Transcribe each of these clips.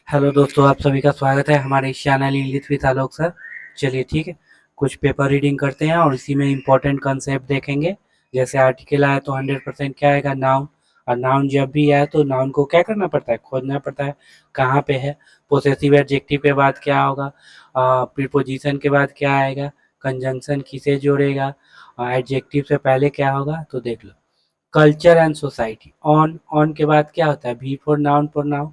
Hello दोस्तों, आप सभी का स्वागत है हमारे इस channel English with Alok sir. चलिए ठीक है, कुछ पेपर रीडिंग करते हैं और इसी में इम्पोर्टेंट कंसेप्ट देखेंगे। जैसे आर्टिकल आया तो 100% क्या आएगा, नाउन। और नाउन जब भी आया तो नाउन को क्या करना पड़ता है, खोजना पड़ता है कहाँ पे है। पोसेसिव एडजेक्टिव के बाद क्या होगा, प्रीपोजिशन के बाद क्या आएगा, कंजंक्शन किसे जोड़ेगा, एडजेक्टिव से पहले क्या होगा, तो देख लो। Culture and society, on on के बाद क्या होता है, भी फॉर नाउन प्रोनाउन।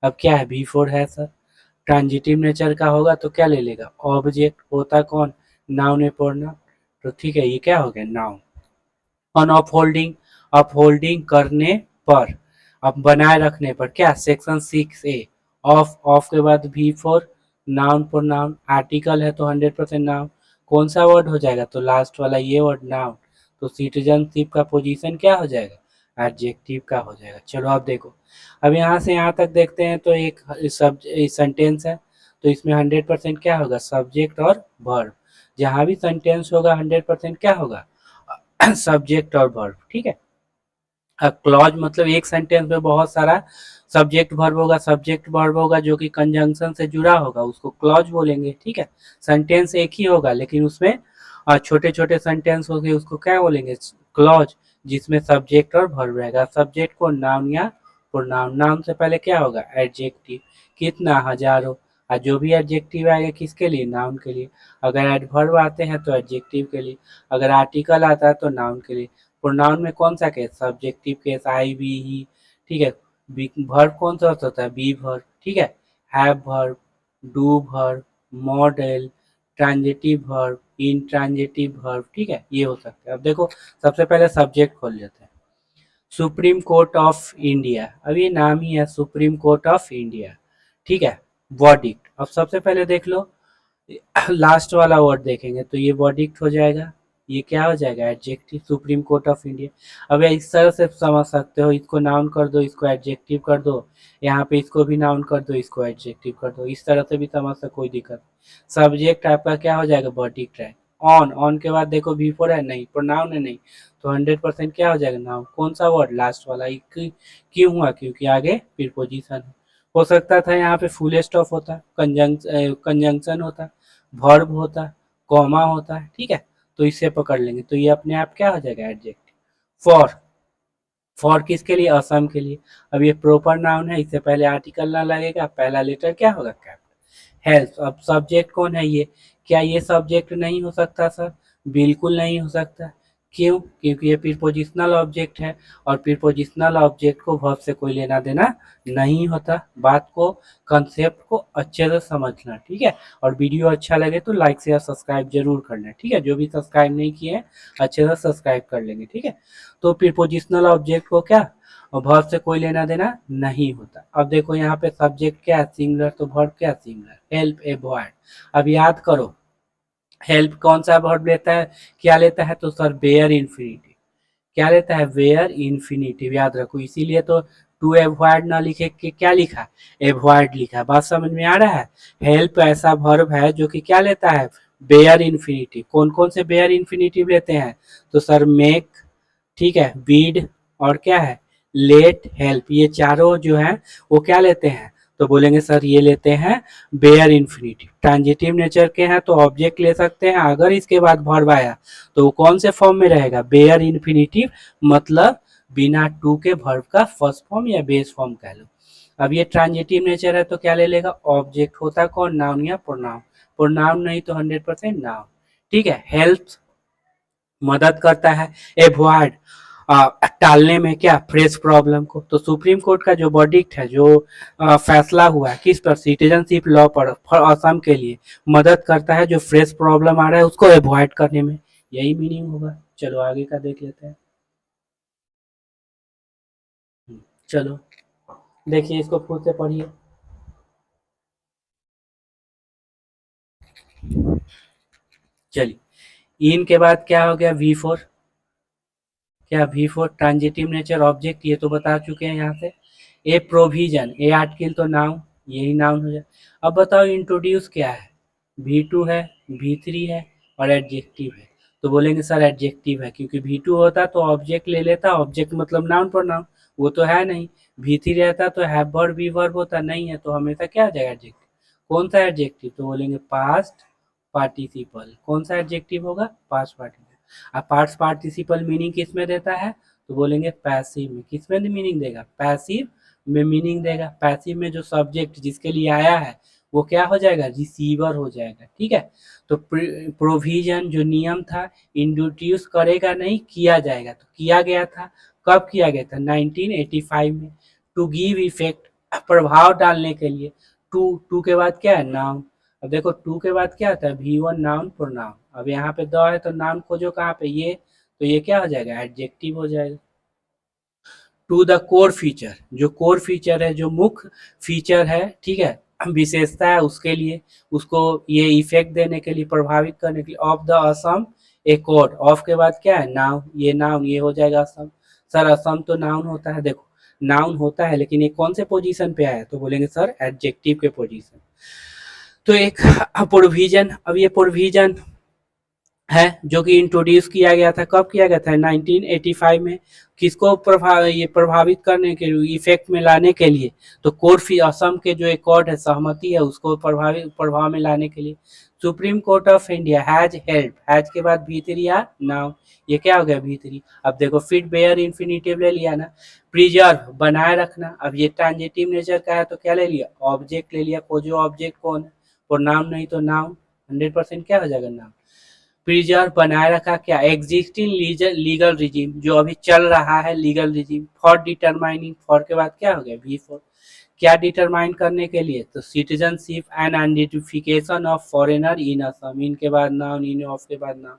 अब क्या है, बी फोर है सर। ट्रांजिटिव नेचर का होगा तो क्या ले लेगा, ऑब्जेक्ट। होता कौन, नाउन ए प्रोनाउन। तो ठीक है, ये क्या हो गया, नाउन। ऑन अपहोल्डिंग, अपहोल्डिंग करने पर, अब बनाए रखने पर क्या, सेक्शन 6A। ऑफ, ऑफ के बाद भी फोर नाउन प्रोनाउन। आर्टिकल है तो 100% नाउन। कौन सा वर्ड हो जाएगा, तो लास्ट वाला ये वर्ड नाउन। तो सिटीजनशिप का पोजीशन क्या हो जाएगा, एडजेक्टिव का हो जाएगा। चलो अब देखो, अब यहाँ से यहाँ तक देखते हैं तो एक सब सेंटेंस है, तो इसमें 100% क्या होगा, सब्जेक्ट और वर्ब। जहाँ भी सेंटेंस होगा 100% क्या होगा, सब्जेक्ट और वर्ब। ठीक है। क्लॉज मतलब एक सेंटेंस में बहुत सारा सब्जेक्ट वर्ब होगा, सब्जेक्ट वर्ब होगा जो कि कंजंक्शन से जुड़ा होगा, उसको क्लॉज बोलेंगे। ठीक है। सेंटेंस एक ही होगा लेकिन उसमें छोटे छोटे सेंटेंस होंगे, उसको क्या बोलेंगे, क्लॉज, जिसमें सब्जेक्ट और वर्ब रहेगा। सब्जेक्ट को नाउन या प्रोनाउन, नाउन से पहले क्या होगा, एडजेक्टिव। कितना, हजारों। और जो भी एडजेक्टिव आएगा किसके लिए, नाउन के लिए। अगर एडवर्ब आते हैं तो एडजेक्टिव के लिए, अगर आर्टिकल आता है तो नाउन के लिए। प्रोनाउन में कौन सा केस, सब्जेक्टिव केस, आई बी ही। ठीक है। वर्ब कौन सा होता है, बी वर्ब। ठीक है। Have verb, do verb, modal, transitive verb, intransitive verb. ठीक है, ये हो सकता है। अब देखो, सबसे पहले सब्जेक्ट खोल लेते हैं। सुप्रीम कोर्ट ऑफ इंडिया, अब ये नाम ही है, सुप्रीम कोर्ट ऑफ इंडिया। ठीक है। वर्डिक्ट, अब सबसे पहले देख लो, लास्ट वाला वर्ड देखेंगे तो ये वर्डिक्ट हो जाएगा। ये क्या हो जाएगा, adjective, supreme court of India. अब इस तरह से समझ सकते हो, इसको नाउन कर दो, इसको एडजेक्टिव कर दो, यहाँ पे इसको भी नाउन कर दो, इसको एडजेक्टिव कर दो। इस तरह से भी समझ सकते, कोई दिक्कत। सब्जेक्ट आपका क्या हो जाएगा, वर्डिक्ट है। ऑन, ऑन के बाद देखो बिफोर है नहीं, प्रोनाउन है नहीं, तो 100% क्या हो जाएगा, नाउन। कौन सा वर्ड, लास्ट वाला। क्यों हुआ, क्योंकि आगे प्रीपोजिशन है। हो सकता था यहाँ पे फुल स्टॉप होता, कंजंक्शन होता, वर्ब होता, कॉमा होता है। ठीक है, तो इससे पकड़ लेंगे तो ये अपने आप क्या हो जाएगा, एडजेक्टिव। फॉर, फॉर किसके लिए, असम के लिए। अब ये प्रॉपर नाउन है, इससे पहले आर्टिकल ना लगेगा, पहला लेटर क्या होगा, कैपिटल। हेल्प, अब सब्जेक्ट कौन है ये, क्या ये सब्जेक्ट नहीं हो सकता सर, बिल्कुल नहीं हो सकता। क्यों, क्योंकि ये प्रीपोजिशनल ऑब्जेक्ट है, और प्रीपोजिशनल ऑब्जेक्ट को वर्ब से कोई लेना देना नहीं होता। बात को, कंसेप्ट को अच्छे से समझना। ठीक है। और वीडियो अच्छा लगे तो लाइक शेयर सब्सक्राइब जरूर करना। ठीक है, जो भी सब्सक्राइब नहीं किए हैं अच्छे से सब्सक्राइब कर लेंगे। ठीक है। तो प्रीपोजिशनल ऑब्जेक्ट को क्या, वर्ब से कोई लेना देना नहीं होता। अब देखो यहाँ पे सब्जेक्ट क्या है, सिंगुलर, तो वर्ब क्या, सिंगुलर। Help, avoid. अब याद करो, हेल्प कौन सा वर्ब लेता है, क्या लेता है, तो सर बेयर इन्फिनिटिव। क्या लेता है, वेयर इन्फिनिटिव, याद रखो। इसीलिए तो टू एवॉइड ना लिखे के क्या लिखा, एवॉइड लिखा। बात समझ में आ रहा है। हेल्प ऐसा वर्ब है जो कि क्या लेता है, बेयर इन्फिनिटिव। कौन कौन से बेयर इन्फिनिटिव लेते हैं, तो सर मेक, ठीक है, बीड, और क्या है, लेट, हेल्प। ये चारों जो है वो क्या लेते हैं, तो बोलेंगे सर ये लेते हैं बेयर इन्फिनिटिव। ट्रांजिटिव नेचर के हैं तो ऑब्जेक्ट ले सकते हैं, अगर इसके बाद वर्ब आया तो वो कौन से फॉर्म में रहेगा, बेयर इन्फिनिटिव, मतलब बिना टू के वर्ब का फर्स्ट फॉर्म या बेस फॉर्म कह लो। अब ये ट्रांजिटिव नेचर है तो क्या ले लेगा, ऑब्जेक्ट। होता कौन, नाउन या प्रोनाउन। प्रोनाउन नहीं तो 100% नाउन। ठीक है। हेल्प मदद करता है, एवॉइड टालने में, क्या, फ्रेश प्रॉब्लम को। तो सुप्रीम कोर्ट का जो वर्डिक्ट है, जो फैसला हुआ है किस पर, सिटीजनशिप लॉ पर, फॉर असम के लिए, मदद करता है जो फ्रेश प्रॉब्लम आ रहा है उसको एवॉइड करने में। यही मीनिंग होगा। चलो आगे का देख लेते हैं। चलो देखिए, इसको खुद से पढ़िए। चलिए, इन के बाद क्या हो गया, वी फोर। क्या, V four transitive nature object, ये तो बता चुके हैं यहाँ से। ए प्रोविजन, ए आर्टिकल तो नाउन, यही नाउन हो जाए। अब बताओ इंट्रोड्यूस क्या है, वी टू है, वी थ्री है, और एडजेक्टिव है। तो बोलेंगे सर एडजेक्टिव है, क्योंकि वी टू होता तो ऑब्जेक्ट ले लेता, ऑब्जेक्ट मतलब नाउन पर नाउन, वो तो है नहीं, V3 रहता तो हैव वर्ब वी वर्ब होता, नहीं है तो हमेशा क्या आ जाएगा एडजेक्टिव। कौन सा एडजेक्टिव, तो बोलेंगे पास्ट पार्टिसिपल। कौन सा एडजेक्टिव होगा, पास्ट पार्टिसिपल। अब पास्ट पार्टिसिपल मीनिंग किस में देता है, तो बोलेंगे पैसिव में। किस में मीनिंग देगा, पैसिव में मीनिंग देगा। पैसिव में जो सब्जेक्ट जिसके लिए आया है वो क्या हो जाएगा, रिसीवर हो जाएगा, ठीक है। तो प्रोविजन जो नियम था इंट्रोड्यूस करेगा नहीं, किया जाएगा, तो किया गया था। कब किया गया था, 1985 में। टू गिव इफेक्ट, प्रभाव डालने के लिए। टू टू के बाद क्या है, नाउन। अब देखो टू के बाद क्या आता है, V1 नाउन प्रोनाउन। अब यहाँ पे द है तो नाउन खोजो कहाँ पे, ये, तो ये क्या हो जाएगा, एडजेक्टिव हो जाएगा। टू द कोर फीचर, जो कोर फीचर है, जो मुख्य फीचर है, ठीक है, विशेषता है, उसके लिए, उसको ये इफेक्ट देने के लिए, प्रभावित करने के लिए। Of the Assam accord, of के बाद क्या है, नाउन, ये नाउन, ये हो जाएगा असम। सर असम तो नाउन होता है, देखो नाउन होता है लेकिन ये कौन से पोजीशन पे आया, तो बोलेंगे सर एडजेक्टिव के पोजीशन। तो एक प्रोविजन, अब ये प्रोविजन है जो कि इंट्रोड्यूस किया गया था, कब किया गया था, 1985 में। किसको ये प्रभावित करने के लिए, इफेक्ट में लाने के लिए, तो कोर्ट असम के जो एकॉर्ड है, सहमति है, उसको प्रभाव में लाने के लिए। Supreme court of India has help, has के बाद V3 या नाउ, ये क्या हो गया V3। अब देखो फिट बेयर इन्फिनिटिव ले लिया ना। प्रिजर्व बनाए रखना, अब ये ट्रांजिटिव नेचर का है तो क्या ले लिया, ऑब्जेक्ट ले लिया। खोजो ऑब्जेक्ट कौन है, और नाम नहीं तो नाउन, 100% क्या हो जाएगा, नाउन। प्रिजर्व बनाए रखा क्या, एग्जिस्टिंग लीगल रिजीम, जो अभी चल रहा है legal regime. For determining, for के बाद क्या हो गया, V4, क्या डिटरमाइन करने के लिए, तो citizenship and identification of foreigner in Assam, इनके बाद नाउन, इन ऑफ के बाद नाउन।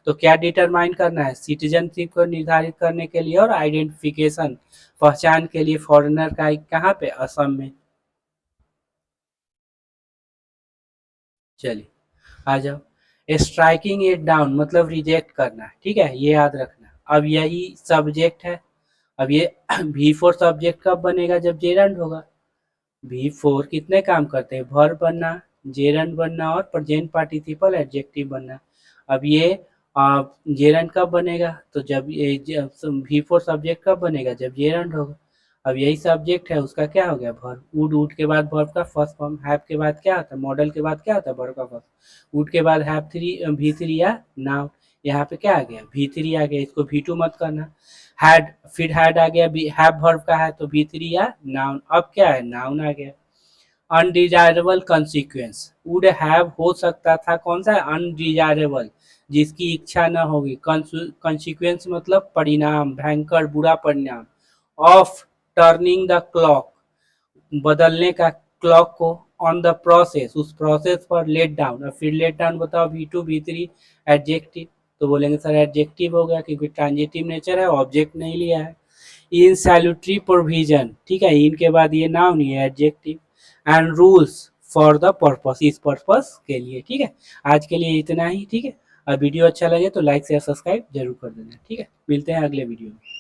तो क्या डिटरमाइन करना है, सिटीजनशिप को निर्धारित करने के लिए और आइडेंटिफिकेशन, पहचान के लिए फॉरेनर का, कहाँ पे, असम में। चलिए आ जाओ। स्ट्राइकिंग इट डाउन मतलब रिजेक्ट करना, ठीक है, ये याद रखना। अब यही सब्जेक्ट है। अब ये V4 सब्जेक्ट कब बनेगा, जब जेरंड होगा। V4 कितने काम करते हैं, वर्ब बनना, जेरंड बनना और प्रेजेंट पार्टिसिपल एडजेक्टिव बनना। अब ये जेरंड कब बनेगा, तो जब ये V4 सब्जेक्ट कब बनेगा, जब जेरंड होगा। अब यही सब्जेक्ट है, उसका क्या हो गया, वर्ब। वुड के बाद वर्ब का फर्स्ट फॉर्म। हैव के बाद क्या आता है, मॉडल के बाद क्या आता है, वर्ब का फर्स्ट। वुड के बाद हैव V3 या नाउन। यहाँ पे क्या आ गया, V3 आ गया, इसको V2 मत करना। हैड, फिर हैड आ गया, हैव वर्ब का है तो V3 या नाउन। अब क्या है, नाउन आ गया। अनडिजायरेबल कंसिक्वेंस, वुड हैव हो सकता था, कौन सा है, अनडिजायरेबल, जिसकी इच्छा न होगी। कंसिक्वेंस मतलब परिणाम, भयंकर बुरा परिणाम। ऑफ टर्निंग द क्लॉक, बदलने का क्लॉक को। ऑन द प्रोसेस, उस प्रोसेस पर। लेट डाउन, और फिर लेट डाउन बताओ, V2 V3 एडजेक्टिव, तो बोलेंगे सर एडजेक्टिव हो गया क्योंकि ट्रांजिटिव नेचर है, ऑब्जेक्ट नहीं लिया है। इन सैल्यूटरी प्रोविजन, ठीक है, इनके बाद ये नाउन, ये adjective. And rules for the purpose, इस पर्पस के लिए, ठीक है। आज के लिए इतना ही, ठीक है। और वीडियो अच्छा लगे तो लाइक शेयर सब्सक्राइब जरूर कर देना, ठीक है। मिलते हैं अगले वीडियो में।